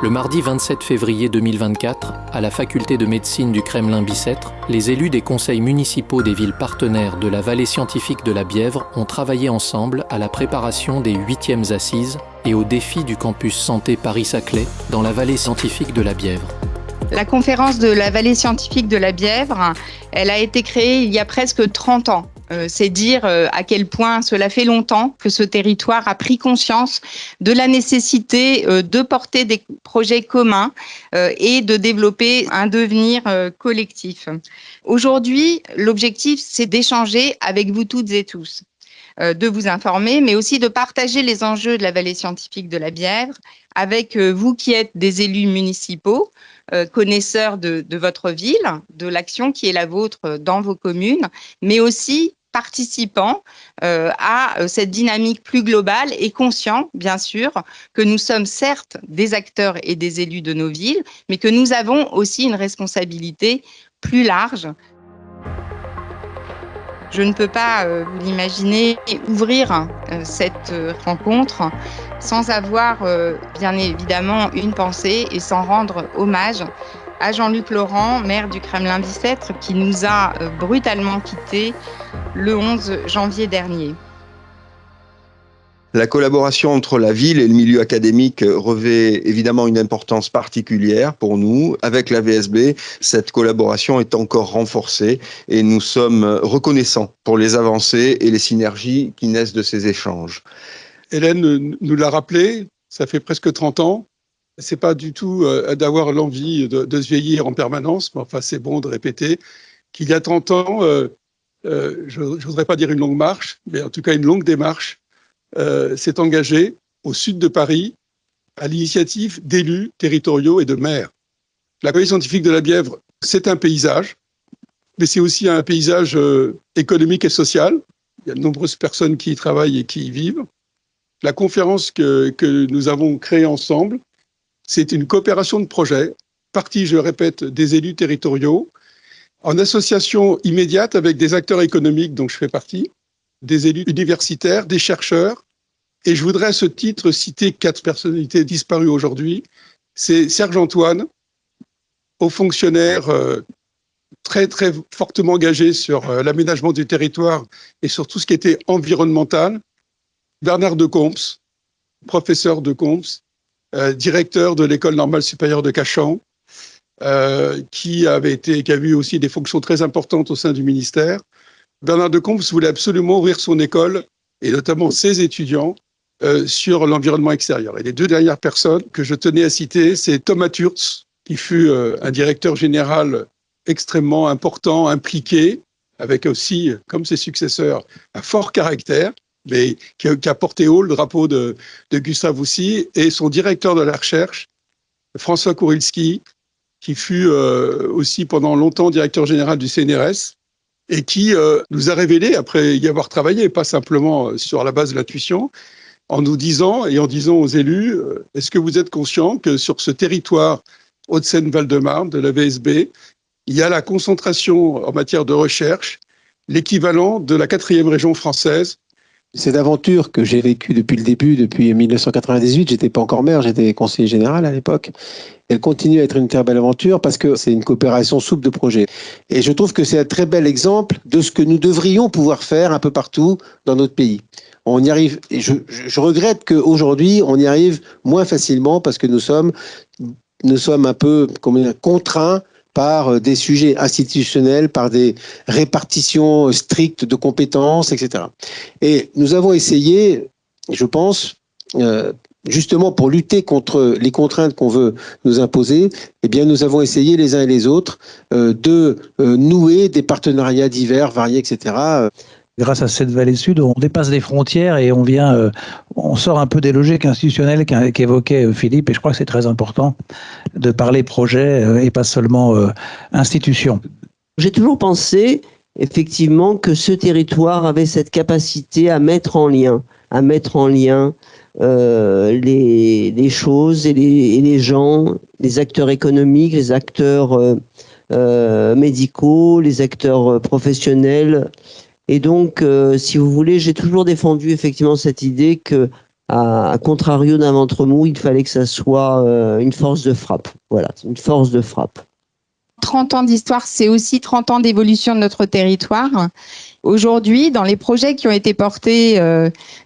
Le mardi 27 février 2024, à la faculté de médecine du Kremlin-Bicêtre, les élus des conseils municipaux des villes partenaires de la vallée scientifique de la Bièvre ont travaillé ensemble à la préparation des 8e assises et au défi du campus santé Paris-Saclay dans la vallée scientifique de la Bièvre. La conférence de la vallée scientifique de la Bièvre, elle a été créée il y a presque 30 ans. C'est dire à quel point cela fait longtemps que ce territoire a pris conscience de la nécessité de porter des projets communs et de développer un devenir collectif. Aujourd'hui, l'objectif, c'est d'échanger avec vous toutes et tous, de vous informer, mais aussi de partager les enjeux de la vallée scientifique de la Bièvre avec vous qui êtes des élus municipaux, connaisseurs de votre ville, de l'action qui est la vôtre dans vos communes, mais aussi participants à cette dynamique plus globale et conscients, bien sûr, que nous sommes certes des acteurs et des élus de nos villes, mais que nous avons aussi une responsabilité plus large. Je ne peux pas, vous l'imaginer, ouvrir cette rencontre sans avoir bien évidemment une pensée et sans rendre hommage à Jean-Luc Laurent, maire du Kremlin-Bicêtre, qui nous a brutalement quittés le 11 janvier dernier. La collaboration entre la ville et le milieu académique revêt évidemment une importance particulière pour nous. Avec la VSB, cette collaboration est encore renforcée et nous sommes reconnaissants pour les avancées et les synergies qui naissent de ces échanges. Hélène nous l'a rappelé, ça fait presque 30 ans. C'est pas du tout d'avoir l'envie de se vieillir en permanence, mais enfin c'est bon de répéter qu'il y a 30 ans, je voudrais pas dire une longue marche, mais en tout cas une longue démarche s'est engagée au sud de Paris à l'initiative d'élus territoriaux et de maires. La vallée scientifique de la Bièvre, c'est un paysage, mais c'est aussi un paysage économique et social. Il y a de nombreuses personnes qui y travaillent et qui y vivent. La conférence que nous avons créée ensemble, c'est une coopération de projet, partie, je répète, des élus territoriaux, en association immédiate avec des acteurs économiques dont je fais partie, des élus universitaires, des chercheurs. Et je voudrais à ce titre citer 4 personnalités disparues aujourd'hui. C'est Serge Antoine, haut fonctionnaire très, très fortement engagé sur l'aménagement du territoire et sur tout ce qui était environnemental. Bernard de Comps, professeur de Comps, directeur de l'École normale supérieure de Cachan, qui a eu aussi des fonctions très importantes au sein du ministère. Bernard de Comps voulait absolument ouvrir son école, et notamment ses étudiants, sur l'environnement extérieur. Et les 2 dernières personnes que je tenais à citer, c'est Thomas Turtz, qui fut un directeur général extrêmement important, impliqué, avec aussi, comme ses successeurs, un fort caractère, mais qui a porté haut le drapeau de Gustave Roussy, et son directeur de la recherche, François Kourilski, qui fut aussi pendant longtemps directeur général du CNRS, et qui nous a révélé, après y avoir travaillé, pas simplement sur la base de l'intuition, en nous disant et en disant aux élus, est-ce que vous êtes conscients que sur ce territoire Hauts-de-Seine-Val-de-Marne, de la VSB, il y a la concentration en matière de recherche, l'équivalent de la 4e région française. Cette aventure que j'ai vécue depuis le début, depuis 1998, j'étais pas encore maire, j'étais conseiller général à l'époque. Elle continue à être une très belle aventure parce que c'est une coopération souple de projets. Et je trouve que c'est un très bel exemple de ce que nous devrions pouvoir faire un peu partout dans notre pays. On y arrive, et je regrette qu'aujourd'hui, on y arrive moins facilement parce que nous sommes un peu contraints par des sujets institutionnels, par des répartitions strictes de compétences, etc. Et nous avons essayé, je pense, justement pour lutter contre les contraintes qu'on veut nous imposer, eh bien nous avons essayé les uns et les autres de nouer des partenariats divers, variés, etc. Grâce à cette vallée sud, on dépasse des frontières et on sort un peu des logiques institutionnelles qu'évoquait Philippe, et je crois que c'est très important de parler projet et pas seulement institution. J'ai toujours pensé, effectivement, que ce territoire avait cette capacité à mettre en lien les choses et les gens, les acteurs économiques, les acteurs médicaux, les acteurs professionnels. Et donc, si vous voulez, j'ai toujours défendu effectivement cette idée que à contrario d'un ventre mou, il fallait que ça soit une force de frappe. Voilà, une force de frappe. 30 ans d'histoire, c'est aussi 30 ans d'évolution de notre territoire. Aujourd'hui, dans les projets qui ont été portés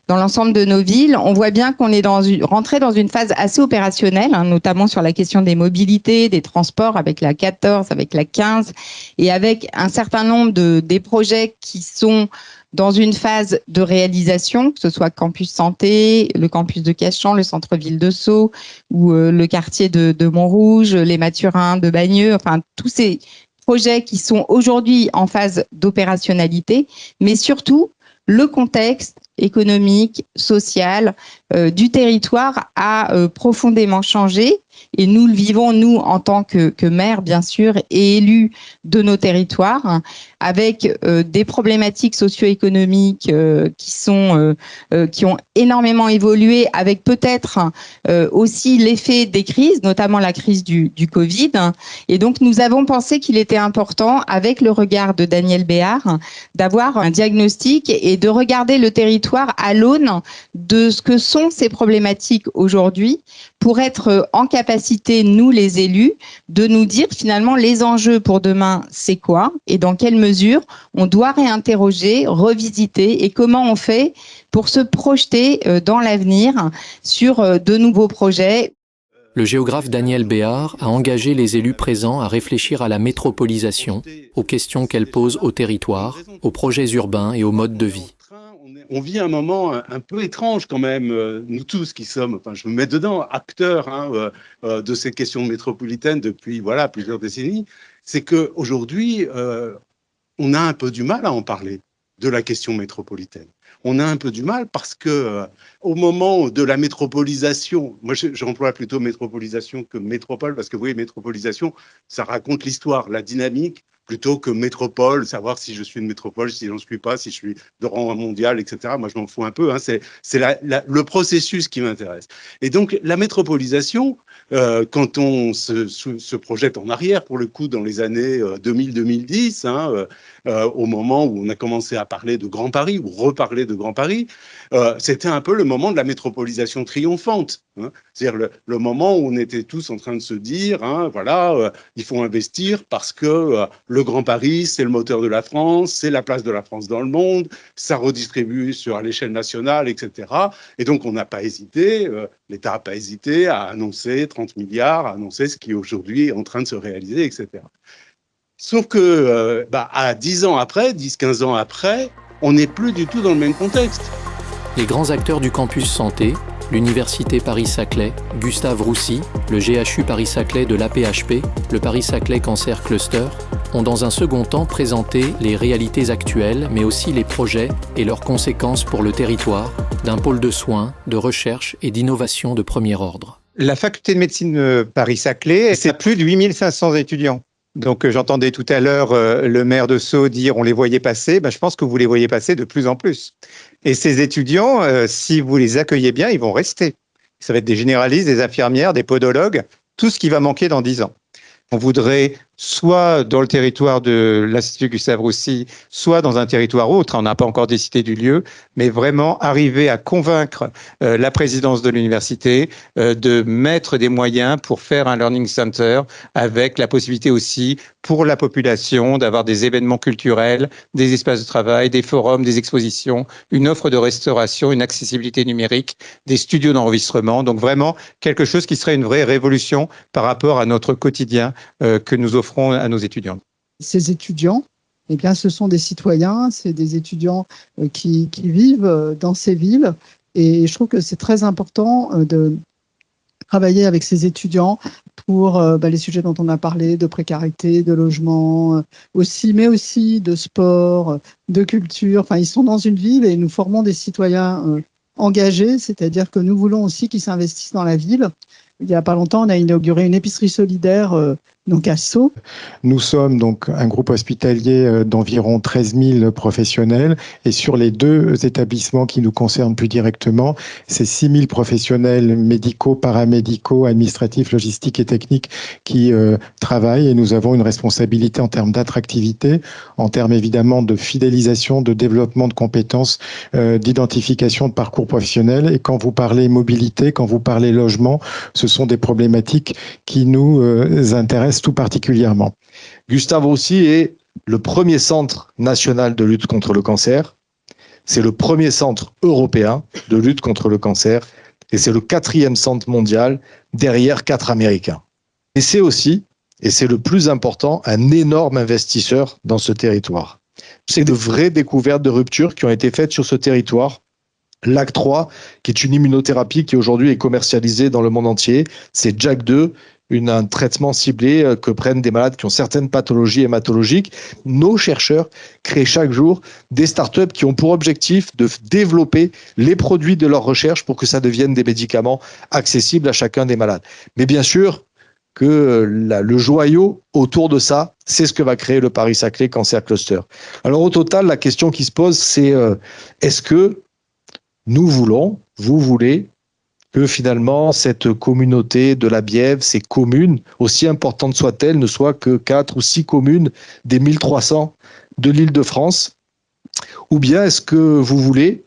dans l'ensemble de nos villes, on voit bien qu'on est rentré dans une phase assez opérationnelle, notamment sur la question des mobilités, des transports, avec la 14, avec la 15, et avec un certain nombre des projets qui sont dans une phase de réalisation, que ce soit Campus Santé, le campus de Cachan, le centre-ville de Sceaux, ou le quartier de Montrouge, les Mathurins de Bagneux, enfin tous ces projets qui sont aujourd'hui en phase d'opérationnalité, mais surtout le contexte économique, social du territoire a profondément changé. Et nous le vivons, nous, en tant que maires, bien sûr, et élus de nos territoires, avec des problématiques socio-économiques qui ont énormément évolué, avec peut-être aussi l'effet des crises, notamment la crise du Covid. Et donc, nous avons pensé qu'il était important, avec le regard de Daniel Béard, d'avoir un diagnostic et de regarder le territoire à l'aune de ce que sont ces problématiques aujourd'hui, pour être en capacité, nous les élus, de nous dire finalement les enjeux pour demain, c'est quoi et dans quelle mesure on doit réinterroger, revisiter et comment on fait pour se projeter dans l'avenir sur de nouveaux projets. Le géographe Daniel Béard a engagé les élus présents à réfléchir à la métropolisation, aux questions qu'elle pose au territoire, aux projets urbains et aux modes de vie. On vit un moment un peu étrange quand même, nous tous qui sommes, enfin je me mets dedans, acteurs de ces questions métropolitaines depuis plusieurs décennies. C'est qu'aujourd'hui, on a un peu du mal à en parler de la question métropolitaine. On a un peu du mal parce que au moment de la métropolisation, moi j'emploie plutôt métropolisation que métropole, parce que vous voyez, métropolisation, ça raconte l'histoire, la dynamique, plutôt que métropole, savoir si je suis une métropole, si j'en suis pas, si je suis de rang mondial, etc. Moi, je m'en fous un peu. C'est le processus qui m'intéresse. Et donc, la métropolisation, quand on se projette en arrière, pour le coup, dans les années 2000-2010, au moment où on a commencé à parler de Grand Paris, ou reparler de Grand Paris, c'était un peu le moment de la métropolisation triomphante. C'est-à-dire le moment où on était tous en train de se dire, il faut investir parce que le Grand Paris, c'est le moteur de la France, c'est la place de la France dans le monde, ça redistribue à l'échelle nationale, etc. Et donc, on n'a pas hésité, l'État n'a pas hésité à annoncer 30 milliards, à annoncer ce qui est aujourd'hui en train de se réaliser, etc. Sauf que, à 10-15 ans après, on n'est plus du tout dans le même contexte. Les grands acteurs du campus santé, l'Université Paris-Saclay, Gustave Roussy, le GHU Paris-Saclay de l'AP-HP, le Paris-Saclay Cancer Cluster, ont dans un second temps présenté les réalités actuelles, mais aussi les projets et leurs conséquences pour le territoire, d'un pôle de soins, de recherche et d'innovation de premier ordre. La faculté de médecine Paris-Saclay, c'est plus de 8500 étudiants. Donc j'entendais tout à l'heure le maire de Sceaux dire on les voyait passer, je pense que vous les voyez passer de plus en plus. Et ces étudiants, si vous les accueillez bien, ils vont rester. Ça va être des généralistes, des infirmières, des podologues, tout ce qui va manquer dans 10 ans. On voudrait, soit dans le territoire de l'Institut Gustave Roussy, soit dans un territoire autre, on n'a pas encore décidé du lieu, mais vraiment arriver à convaincre la présidence de l'université de mettre des moyens pour faire un learning center avec la possibilité aussi pour la population d'avoir des événements culturels, des espaces de travail, des forums, des expositions, une offre de restauration, une accessibilité numérique, des studios d'enregistrement. Donc vraiment quelque chose qui serait une vraie révolution par rapport à notre quotidien que nous offrons à nos étudiants. Ces étudiants, ce sont des citoyens, c'est des étudiants qui vivent dans ces villes. Et je trouve que c'est très important de travailler avec ces étudiants pour les sujets dont on a parlé, de précarité, de logement, mais aussi de sport, de culture. Enfin, ils sont dans une ville et nous formons des citoyens engagés, c'est-à-dire que nous voulons aussi qu'ils s'investissent dans la ville. Il n'y a pas longtemps, on a inauguré une épicerie solidaire donc à Sceaux. Nous sommes donc un groupe hospitalier d'environ 13 000 professionnels et sur les 2 établissements qui nous concernent plus directement, c'est 6 000 professionnels médicaux, paramédicaux, administratifs, logistiques et techniques qui travaillent et nous avons une responsabilité en termes d'attractivité, en termes évidemment de fidélisation, de développement de compétences, d'identification de parcours professionnels. Et quand vous parlez mobilité, quand vous parlez logement, ce sont des problématiques qui nous intéressent tout particulièrement. Gustave Roussy est le premier centre national de lutte contre le cancer. C'est le premier centre européen de lutte contre le cancer et c'est le 4e centre mondial derrière 4 Américains. Et c'est aussi, et c'est le plus important, un énorme investisseur dans ce territoire. C'est de vraies découvertes de rupture qui ont été faites sur ce territoire. LAC3, qui est une immunothérapie qui aujourd'hui est commercialisée dans le monde entier. C'est JAK2, un traitement ciblé que prennent des malades qui ont certaines pathologies hématologiques. Nos chercheurs créent chaque jour des startups qui ont pour objectif de développer les produits de leur recherche pour que ça devienne des médicaments accessibles à chacun des malades. Mais bien sûr que le joyau autour de ça, c'est ce que va créer le Paris-Saclay Cancer Cluster. Alors au total, la question qui se pose, c'est est-ce que nous voulons, vous voulez, que finalement cette communauté de la Bièvre, ces communes, aussi importantes soient-elles, ne soient que 4 ou 6 communes des 1300 de l'Île-de-France? Ou bien est-ce que vous voulez,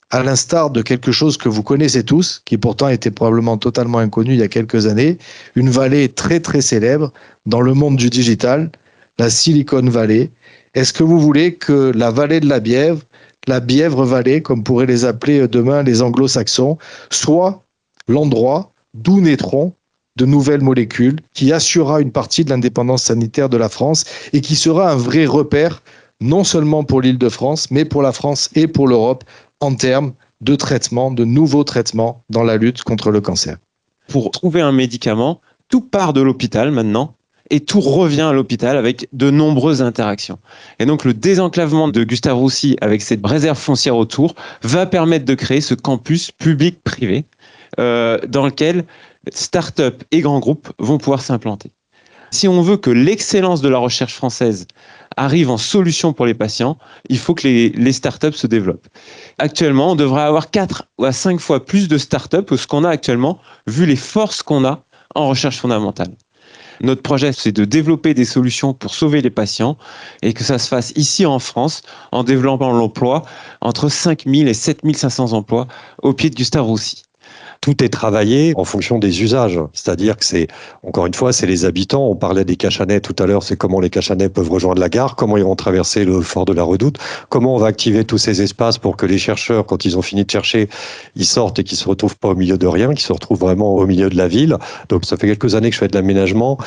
à l'instar de quelque chose que vous connaissez tous, qui pourtant était probablement totalement inconnu il y a quelques années, une vallée très très célèbre dans le monde du digital, la Silicon Valley, est-ce que vous voulez que la vallée de la Bièvre Valley, comme pourraient les appeler demain les anglo-saxons, soit l'endroit d'où naîtront de nouvelles molécules, qui assurera une partie de l'indépendance sanitaire de la France et qui sera un vrai repère, non seulement pour l'Île-de-France, mais pour la France et pour l'Europe, en termes de traitement, de nouveaux traitements dans la lutte contre le cancer. Pour trouver un médicament, tout part de l'hôpital maintenant. Et tout revient à l'hôpital avec de nombreuses interactions. Et donc le désenclavement de Gustave Roussy avec cette réserve foncière autour va permettre de créer ce campus public-privé dans lequel start-up et grands groupes vont pouvoir s'implanter. Si on veut que l'excellence de la recherche française arrive en solution pour les patients, il faut que les start-up se développent. Actuellement, on devrait avoir 4 à 5 fois plus de start-up que ce qu'on a actuellement, vu les forces qu'on a en recherche fondamentale. Notre projet, c'est de développer des solutions pour sauver les patients et que ça se fasse ici en France en développant l'emploi entre 5 000 et 7 500 emplois au pied de Gustave Roussy. Tout est travaillé en fonction des usages. C'est-à-dire que c'est, encore une fois, c'est les habitants. On parlait des Cachanais tout à l'heure, c'est comment les Cachanais peuvent rejoindre la gare, comment ils vont traverser le fort de la Redoute, comment on va activer tous ces espaces pour que les chercheurs, quand ils ont fini de chercher, ils sortent et qu'ils se retrouvent pas au milieu de rien, qu'ils se retrouvent vraiment au milieu de la ville. Donc ça fait quelques années que je fais de l'aménagement.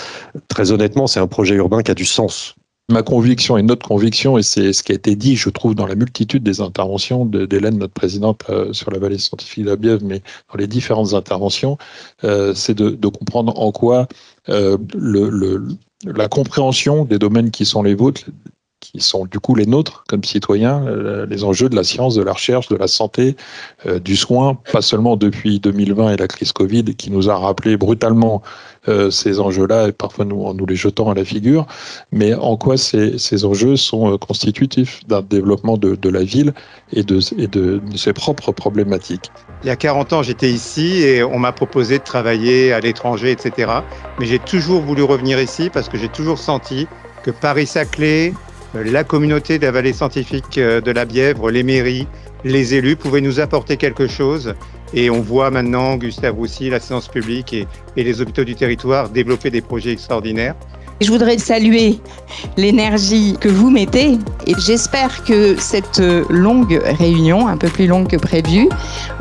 Très honnêtement, c'est un projet urbain qui a du sens. Ma conviction et notre conviction, et c'est ce qui a été dit, je trouve, dans la multitude des interventions d'Hélène, notre présidente, sur la vallée scientifique de la Bièvre, mais dans les différentes interventions, c'est de comprendre en quoi la compréhension des domaines qui sont les vôtres, qui sont du coup les nôtres comme citoyens, les enjeux de la science, de la recherche, de la santé, du soin, pas seulement depuis 2020 et la crise Covid qui nous a rappelé brutalement ces enjeux-là et parfois en nous les jetant à la figure, mais en quoi ces enjeux sont constitutifs d'un développement de la ville et de ses propres problématiques. Il y a 40 ans, j'étais ici et on m'a proposé de travailler à l'étranger, etc. Mais j'ai toujours voulu revenir ici parce que j'ai toujours senti que Paris-Saclay, la communauté de la vallée scientifique de la Bièvre, les mairies, les élus pouvaient nous apporter quelque chose. Et on voit maintenant Gustave Roussy, la séance publique et les hôpitaux du territoire développer des projets extraordinaires. Je voudrais saluer l'énergie que vous mettez et j'espère que cette longue réunion, un peu plus longue que prévu,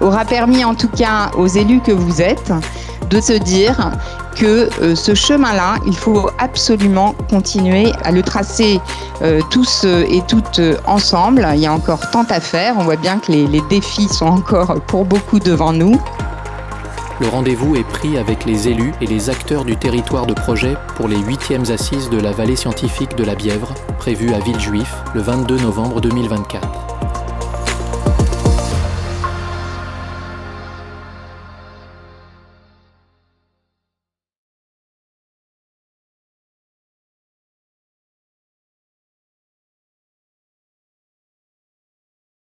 aura permis en tout cas aux élus que vous êtes de se dire que ce chemin-là, il faut absolument continuer à le tracer tous et toutes ensemble. Il y a encore tant à faire. On voit bien que les défis sont encore pour beaucoup devant nous. Le rendez-vous est pris avec les élus et les acteurs du territoire de projet pour les 8e assises de la vallée scientifique de la Bièvre, prévues à Villejuif le 22 novembre 2024.